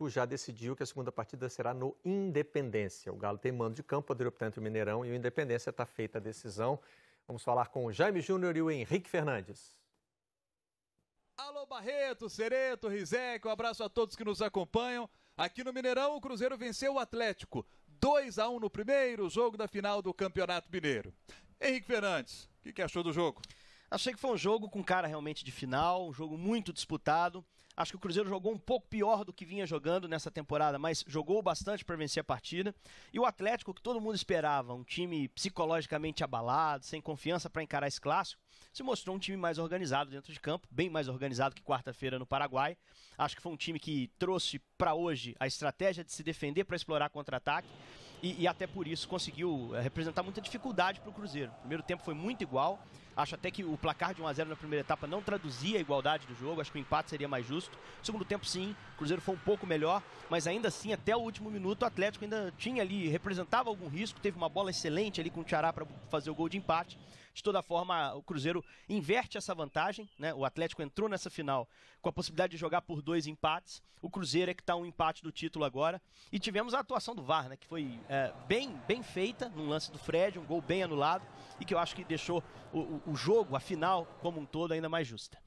já decidiu que a segunda partida será no Independência. O Galo tem mando de campo, poderia optar entre o Mineirão e o Independência. Está feita a decisão. Vamos falar com o Jaime Júnior e o Henrique Fernandes. Alô Barreto, Cereto, Rizek, um abraço a todos que nos acompanham. Aqui no Mineirão, o Cruzeiro venceu o Atlético 2-1 no primeiro jogo da final do Campeonato Mineiro. Henrique Fernandes, o que achou do jogo? Achei que foi um jogo com cara realmente de final, um jogo muito disputado. Acho que o Cruzeiro jogou um pouco pior do que vinha jogando nessa temporada, mas jogou bastante para vencer a partida. E o Atlético, que todo mundo esperava, um time psicologicamente abalado, sem confiança para encarar esse clássico, se mostrou um time mais organizado dentro de campo, bem mais organizado que quarta-feira no Paraguai. Acho que foi um time que trouxe para hoje a estratégia de se defender para explorar contra-ataque e até por isso conseguiu representar muita dificuldade para o Cruzeiro. O primeiro tempo foi muito igual. Acho até que o placar de 1-0 na primeira etapa não traduzia a igualdade do jogo. Acho que o empate seria mais justo. No segundo tempo, sim, o Cruzeiro foi um pouco melhor, mas ainda assim, até o último minuto, o Atlético ainda tinha ali, representava algum risco. Teve uma bola excelente ali com o Tchará para fazer o gol de empate. De toda forma, o Cruzeiro inverte essa vantagem, né? O Atlético entrou nessa final com a possibilidade de jogar por 2 empates. O Cruzeiro é que está um empate do título agora. E tivemos a atuação do VAR, né? Que foi bem feita num lance do Fred, um gol bem anulado e que eu acho que deixou o jogo, a final como um todo, ainda mais justa.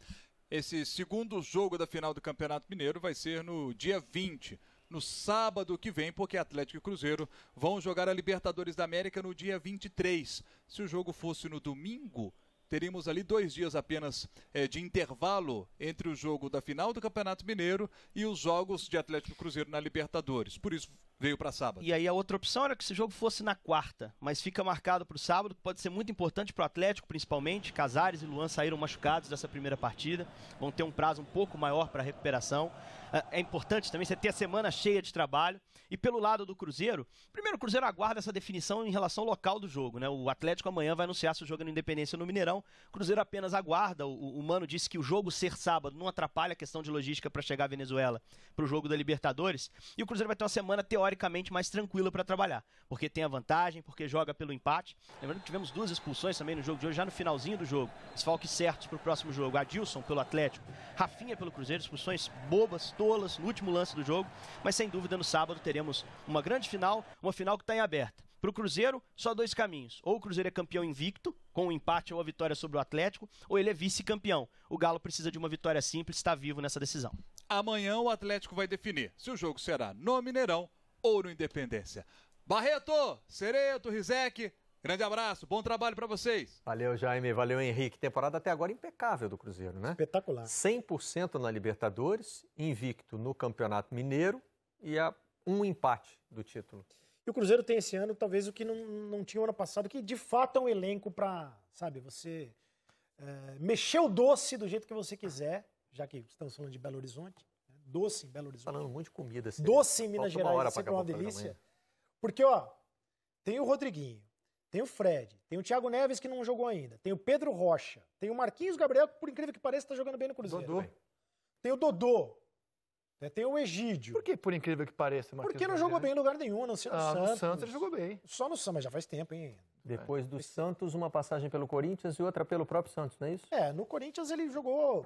Esse segundo jogo da final do Campeonato Mineiro vai ser no dia 20, no sábado que vem, porque Atlético e Cruzeiro vão jogar a Libertadores da América no dia 23. Se o jogo fosse no domingo, teríamos ali 2 dias apenas de intervalo entre o jogo da final do Campeonato Mineiro e os jogos de Atlético e Cruzeiro na Libertadores. Por isso veio para sábado. E aí a outra opção era que esse jogo fosse na quarta, mas fica marcado para o sábado, que pode ser muito importante para o Atlético, principalmente. Casares e Luan saíram machucados dessa primeira partida, vão ter um prazo um pouco maior para recuperação. É importante também você ter a semana cheia de trabalho. E pelo lado do Cruzeiro, primeiro o Cruzeiro aguarda essa definição em relação ao local do jogo, né? O Atlético amanhã vai anunciar se o jogo é no Independência ou no Mineirão. O Cruzeiro apenas aguarda. O Mano disse que o jogo ser sábado não atrapalha a questão de logística para chegar à Venezuela para o jogo da Libertadores. E o Cruzeiro vai ter uma semana teoricamente mais tranquila para trabalhar, porque tem a vantagem, porque joga pelo empate. Lembrando que tivemos 2 expulsões também no jogo de hoje, já no finalzinho do jogo. Desfalques certos para o próximo jogo. Adilson pelo Atlético, Rafinha pelo Cruzeiro, expulsões bobas, tolas no último lance do jogo, mas sem dúvida no sábado teremos uma grande final, uma final que está em aberta. Para o Cruzeiro, só 2 caminhos. Ou o Cruzeiro é campeão invicto, com um empate ou a vitória sobre o Atlético, ou ele é vice-campeão. O Galo precisa de uma vitória simples, está vivo nessa decisão. Amanhã o Atlético vai definir se o jogo será no Mineirão ou no Independência. Barreto, Cereto, Rizek, grande abraço, bom trabalho para vocês. Valeu, Jaime, valeu, Henrique. Temporada até agora impecável do Cruzeiro, né? Espetacular. 100% na Libertadores, invicto no Campeonato Mineiro e um empate do título. E o Cruzeiro tem esse ano, talvez, o que não tinha o ano passado, que de fato é um elenco para, sabe, você mexer o doce do jeito que você quiser, já que estamos falando de Belo Horizonte, né? Doce em Belo Horizonte. Falando muito de comida. Doce em Minas Gerais, é sempre uma delícia. Porque, ó, tem o Rodriguinho, tem o Fred, tem o Thiago Neves, que não jogou ainda, tem o Pedro Rocha, tem o Marquinhos Gabriel, que por incrível que pareça está jogando bem no Cruzeiro. Dodô. Tem o Dodô. Tem o Egídio. Por que, por incrível que pareça, Marquinhos? Porque não jogou bem em lugar nenhum, a não ser no Santos. No Santos ele jogou bem. Só no Santos, mas já faz tempo, hein? Depois do Santos, uma passagem pelo Corinthians e outra pelo próprio Santos, não é isso? No Corinthians ele jogou...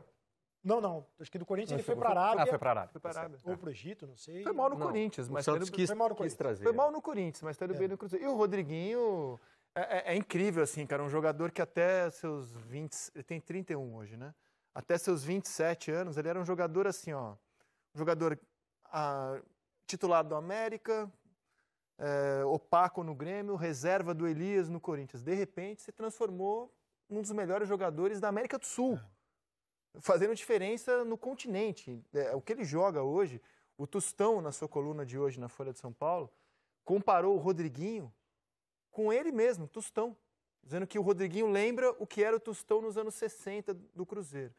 Não. Acho que do Corinthians ele foi para a Arábia. Foi para a Arábia. Ou para o Egito, não sei. Foi mal no Corinthians, mas o Santos quis trazer. Foi mal no Corinthians, mas tá indo bem no Cruzeiro. E o Rodriguinho é incrível, assim, cara. Um jogador que até seus 20... Ele tem 31 hoje, né? Até seus 27 anos, ele era um jogador assim, ó. Um jogador titular do América, opaco no Grêmio, reserva do Elias no Corinthians. De repente, se transformou num dos melhores jogadores da América do Sul, fazendo diferença no continente. O que ele joga hoje, o Tostão, na sua coluna de hoje na Folha de São Paulo, comparou o Rodriguinho com ele mesmo, Tostão, dizendo que o Rodriguinho lembra o que era o Tostão nos anos 60 do Cruzeiro.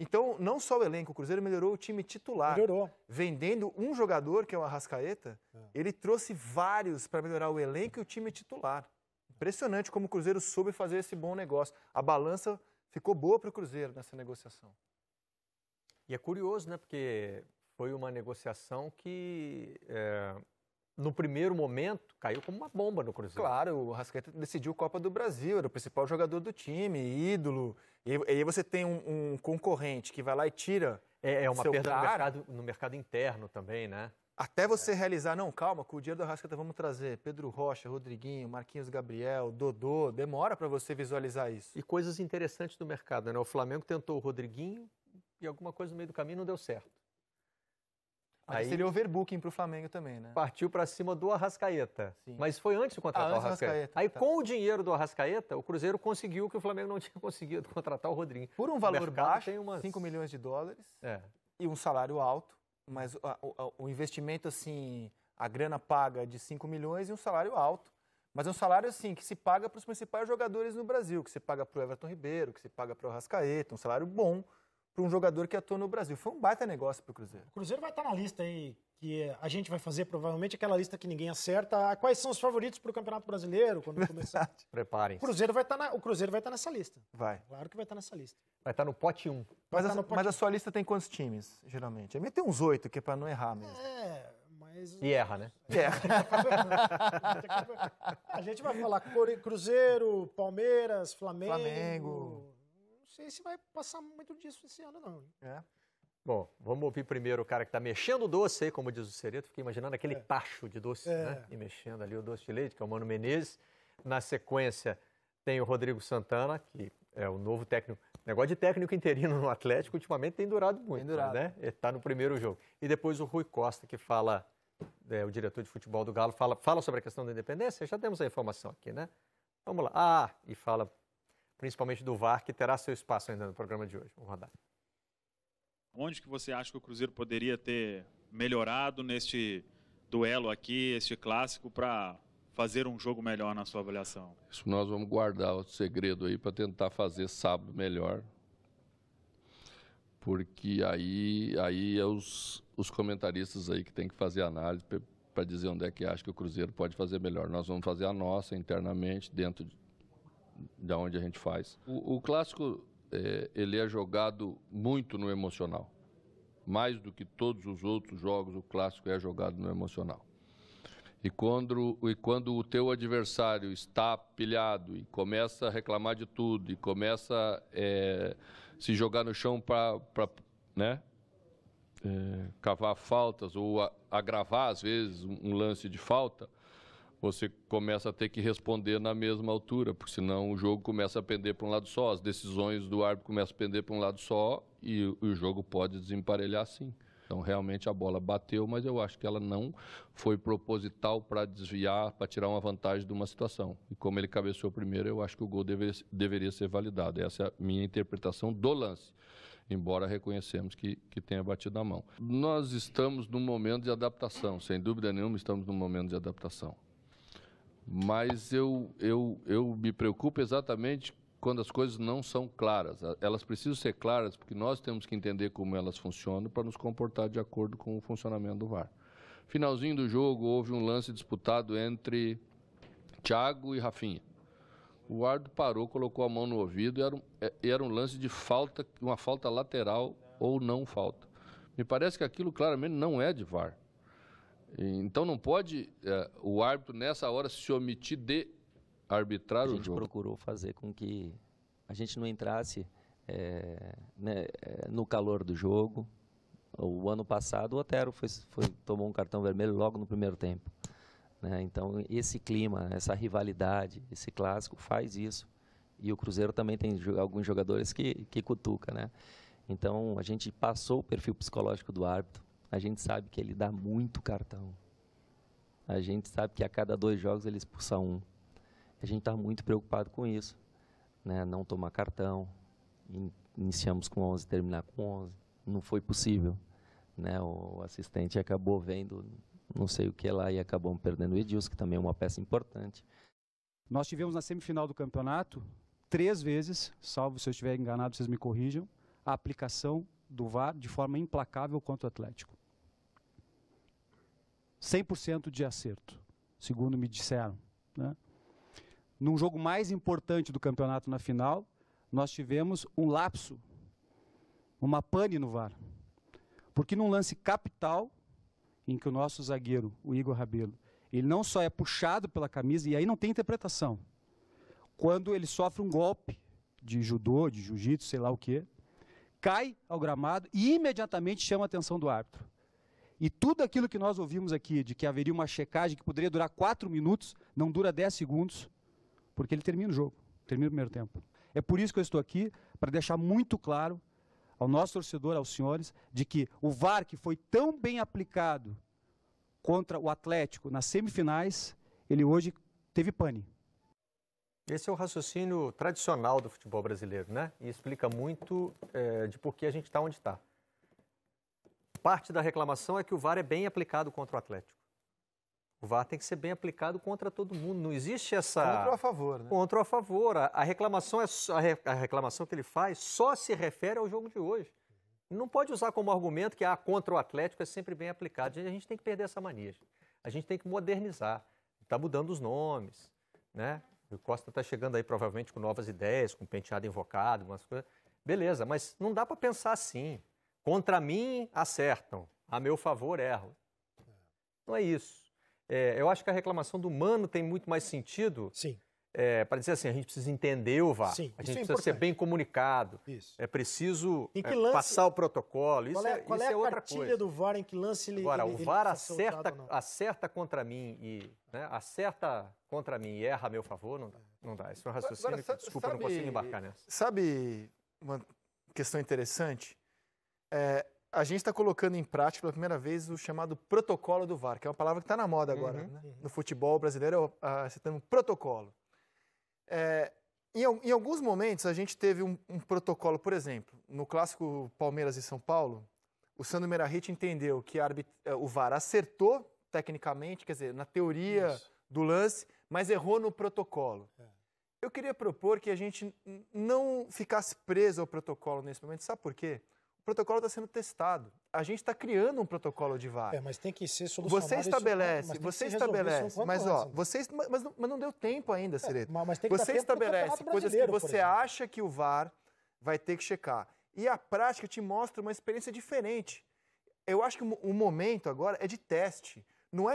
Então, não só o elenco, o Cruzeiro melhorou o time titular. Melhorou. Vendendo um jogador, que é o Arrascaeta, ele trouxe vários para melhorar o elenco e o time titular. Impressionante como o Cruzeiro soube fazer esse bom negócio. A balança ficou boa para o Cruzeiro nessa negociação. E é curioso, né? Porque foi uma negociação que, no primeiro momento, caiu como uma bomba no Cruzeiro. Claro, o Arrascaeta decidiu a Copa do Brasil, era o principal jogador do time, ídolo. E aí você tem um concorrente que vai lá e tira É uma seu perda cara, no mercado interno também, né? até você realizar, não, calma, com o dinheiro do Arrascaeta vamos trazer Pedro Rocha, Rodriguinho, Marquinhos Gabriel, Dodô, demora para você visualizar isso. E coisas interessantes do mercado, né? O Flamengo tentou o Rodriguinho e alguma coisa no meio do caminho não deu certo. Aí seria overbooking para o Flamengo também, né? Partiu para cima do Arrascaeta. Sim. Mas foi antes de contratar antes o Arrascaeta. Aí, com o dinheiro do Arrascaeta, o Cruzeiro conseguiu o que o Flamengo não tinha conseguido, contratar o Rodriguinho. Por um valor baixo, $5 milhões e um salário alto, mas o investimento, assim, a grana paga de 5 milhões e um salário alto. Mas é um salário, assim, que se paga para os principais jogadores no Brasil, que se paga para o Everton Ribeiro, que se paga para o Arrascaeta, um salário bom para um jogador que atua no Brasil. Foi um baita negócio para o Cruzeiro. O Cruzeiro vai estar na lista aí, que a gente vai fazer provavelmente, aquela lista que ninguém acerta. Quais são os favoritos para o Campeonato Brasileiro, quando começar? Preparem-se. O Cruzeiro vai estar nessa lista. Vai. Claro que vai estar nessa lista. Vai estar no pote 1. Mas a sua lista tem quantos times, geralmente? A minha tem uns 8, que é para não errar mesmo. Mas... E erra, né? A gente vai falar Cruzeiro, Palmeiras, Flamengo. Não sei se vai passar muito disso esse ano, não. Bom, vamos ouvir primeiro o cara que está mexendo o doce aí, como diz o Cereto. Fiquei imaginando aquele tacho de doce, né? E mexendo ali o doce de leite, que é o Mano Menezes. Na sequência, tem o Rodrigo Santana, que é o novo técnico. Negócio de técnico interino no Atlético, ultimamente tem durado muito, né? Ele está no primeiro jogo. E depois o Rui Costa, que fala, o diretor de futebol do Galo, fala sobre a questão da independência. Já temos a informação aqui, né? Vamos lá. E fala principalmente do VAR, que terá seu espaço ainda no programa de hoje. Vamos rodar. Onde que você acha que o Cruzeiro poderia ter melhorado neste duelo aqui, este clássico, para fazer um jogo melhor na sua avaliação? Isso nós vamos guardar o segredo aí para tentar fazer sábado melhor. Porque aí é os comentaristas aí que tem que fazer análise para dizer onde é que acha que o Cruzeiro pode fazer melhor. Nós vamos fazer a nossa internamente, dentro de onde a gente faz. O clássico, ele é jogado muito no emocional. Mais do que todos os outros jogos, o clássico é jogado no emocional. E quando o teu adversário está pilhado e começa a reclamar de tudo, e começa a se jogar no chão para cavar faltas ou agravar, às vezes, um lance de falta, você começa a ter que responder na mesma altura, porque senão o jogo começa a pender para um lado só, as decisões do árbitro começam a pender para um lado só e o jogo pode desemparelhar sim. Então, realmente, a bola bateu, mas eu acho que ela não foi proposital para desviar, para tirar uma vantagem de uma situação. E como ele cabeceou primeiro, eu acho que o gol deveria ser validado. Essa é a minha interpretação do lance, embora reconhecemos que tenha batido a mão. Nós estamos num momento de adaptação, sem dúvida nenhuma estamos num momento de adaptação. Mas eu me preocupo exatamente quando as coisas não são claras. Elas precisam ser claras porque nós temos que entender como elas funcionam para nos comportar de acordo com o funcionamento do VAR. Finalzinho do jogo, houve um lance disputado entre Thiago e Rafinha. O árbitro parou, colocou a mão no ouvido e era um lance de falta, uma falta lateral ou não falta. Me parece que aquilo claramente não é de VAR. Então não pode o árbitro, nessa hora, se omitir de arbitrar o jogo. A gente procurou fazer com que a gente não entrasse no calor do jogo. O ano passado o Otero tomou um cartão vermelho logo no primeiro tempo. Né? Então esse clima, essa rivalidade, esse clássico faz isso. E o Cruzeiro também tem alguns jogadores que cutuca, né? Então a gente passou o perfil psicológico do árbitro. A gente sabe que ele dá muito cartão. A gente sabe que a cada 2 jogos ele expulsa 1. A gente está muito preocupado com isso, né? Não tomar cartão. Iniciamos com 11, terminar com 11. Não foi possível, né? O assistente acabou vendo não sei o que lá e acabou perdendo o Edilson, que também é uma peça importante. Nós tivemos na semifinal do campeonato 3 vezes, salvo se eu estiver enganado, vocês me corrijam, a aplicação do VAR de forma implacável contra o Atlético. 100% de acerto, segundo me disseram, né? Num jogo mais importante do campeonato na final, nós tivemos um lapso, uma pane no VAR. Porque num lance capital, em que o nosso zagueiro, o Igor Rabelo, ele não só é puxado pela camisa, e aí não tem interpretação. Quando ele sofre um golpe de judô, de jiu-jitsu, sei lá o quê, cai ao gramado e imediatamente chama a atenção do árbitro. E tudo aquilo que nós ouvimos aqui, de que haveria uma checagem que poderia durar 4 minutos, não dura 10 segundos, porque ele termina o jogo, termina o primeiro tempo. É por isso que eu estou aqui, para deixar muito claro ao nosso torcedor, aos senhores, de que o VAR, que foi tão bem aplicado contra o Atlético nas semifinais, ele hoje teve pane. Esse é o raciocínio tradicional do futebol brasileiro, né? E explica muito de por que a gente está onde está. Parte da reclamação é que o VAR é bem aplicado contra o Atlético. O VAR tem que ser bem aplicado contra todo mundo. Não existe essa... Contra ou a favor, né? Contra ou a favor. A reclamação, a reclamação que ele faz só se refere ao jogo de hoje. Não pode usar como argumento que contra o Atlético é sempre bem aplicado. A gente tem que perder essa mania. A gente tem que modernizar. Está mudando os nomes, né? O Costa está chegando aí provavelmente com novas ideias, com penteado invocado, umas coisas. Beleza, mas não dá para pensar assim. Contra mim, acertam. A meu favor, erram. Não é isso. Eu acho que a reclamação do Mano tem muito mais sentido. Sim. Para dizer assim, a gente precisa entender o VAR. Sim, a gente precisa ser bem comunicado. Isso. É preciso lance, passar o protocolo. Qual é a outra cartilha do VAR, em que lance ele... Agora, o VAR ele acerta contra mim e... Né, acerta contra mim e erra a meu favor, não dá. Esse é um raciocínio que, desculpa, eu não consigo embarcar nessa. Sabe uma questão interessante? A gente está colocando em prática pela primeira vez o chamado protocolo do VAR, que é uma palavra que está na moda agora. Né? No futebol brasileiro, você tem um protocolo. Em alguns momentos, a gente teve um protocolo, por exemplo, no clássico Palmeiras e São Paulo, o Sandro Meirahit entendeu que o VAR acertou tecnicamente, quer dizer, na teoria do lance, mas errou no protocolo. Eu queria propor que a gente não ficasse preso ao protocolo nesse momento. Sabe por quê? O protocolo está sendo testado. A gente está criando um protocolo de VAR. Mas tem que ser solucionado. Mas não deu tempo ainda, Cereto. Mas tem que você estabelece coisas que você acha que o VAR vai ter que checar. E a prática te mostra uma experiência diferente. Eu acho que o momento agora é de teste. Não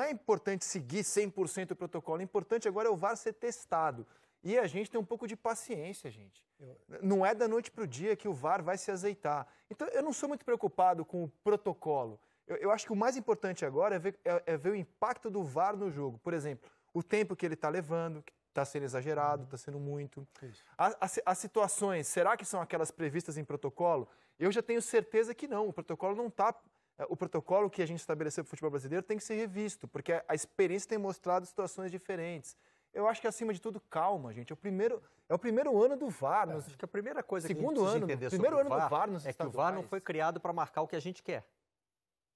é importante seguir 100% o protocolo. O importante agora é o VAR ser testado. E a gente tem um pouco de paciência, gente. Não é da noite para o dia que o VAR vai se azeitar. Então, eu não sou muito preocupado com o protocolo. Eu acho que o mais importante agora é ver o impacto do VAR no jogo. Por exemplo, o tempo que ele está levando, que está sendo exagerado, está sendo muito. As situações, será que são aquelas previstas em protocolo? Eu já tenho certeza que não. O protocolo não está... O protocolo que a gente estabeleceu para o futebol brasileiro tem que ser revisto, porque a experiência tem mostrado situações diferentes. Eu acho que, acima de tudo, calma, gente. É o primeiro ano do VAR. Acho que a primeira coisa que a gente precisa entender sobre o VAR é que o VAR não foi criado para marcar o que a gente quer.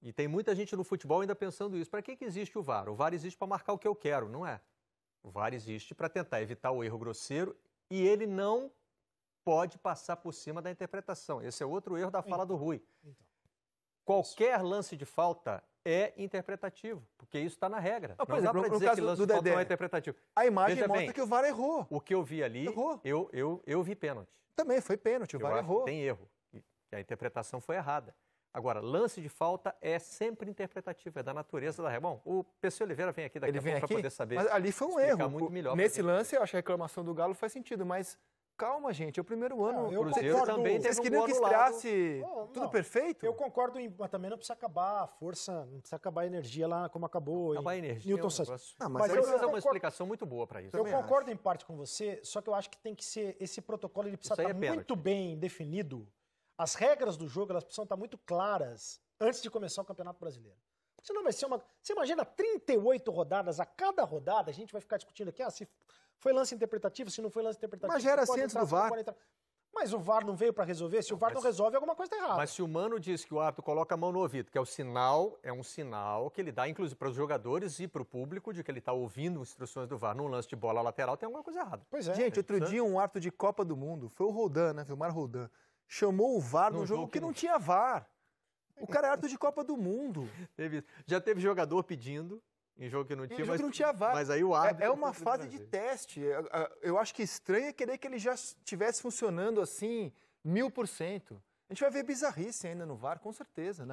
E tem muita gente no futebol ainda pensando isso. Para que existe o VAR? O VAR existe para marcar o que eu quero, não é? O VAR existe para tentar evitar o erro grosseiro e ele não pode passar por cima da interpretação. Esse é outro erro da fala do Rui. Qualquer lance de falta é interpretativo, porque isso está na regra. Não dá para dizer que lance de falta não é interpretativo. A imagem mostra que o VAR errou. O que eu vi ali, eu vi pênalti. Também foi pênalti, o VAR errou. Tem erro, e a interpretação foi errada. Agora, lance de falta é sempre interpretativo, é da natureza da regra. Bom, o PC Oliveira vem aqui daqui a pouco para poder saber. Mas ali foi um erro. Muito melhor nesse lance, eu acho que a reclamação do Galo faz sentido, mas... Calma, gente, é o primeiro ano. O Cruzeiro também vocês queriam que estreasse tudo perfeito? Eu concordo, mas também não precisa acabar a força, não precisa acabar a energia lá como acabou. Acabar a energia. Newton Santos. Mas precisa uma explicação muito boa para isso. Eu concordo em parte com você, só que eu acho que tem que ser, esse protocolo ele precisa estar muito bem definido. As regras do jogo, elas precisam estar muito claras antes de começar o Campeonato Brasileiro. Senão vai ser uma... Você imagina 38 rodadas, a cada rodada a gente vai ficar discutindo aqui, se foi lance interpretativo, se não foi lance interpretativo. Mas já era assim antes do VAR. Mas o VAR não veio para resolver? Se o VAR não resolve, alguma coisa está errada. Mas se o Mano diz que o árbitro coloca a mão no ouvido, que é um sinal que ele dá, inclusive, para os jogadores e para o público, de que ele está ouvindo instruções do VAR num lance de bola lateral, tem alguma coisa errada. Pois é. Gente, outro dia um árbitro de Copa do Mundo, foi o Roldan, né? Vilmar Roldan, chamou o VAR num jogo que não tinha VAR. O cara é árbitro de Copa do Mundo. Já teve jogador pedindo em jogo que não tinha, mas não tinha VAR. Mas aí o árbitro... É uma fase de teste. Eu acho que estranho é querer que ele já estivesse funcionando assim 1000%. A gente vai ver bizarrice ainda no VAR, com certeza, né?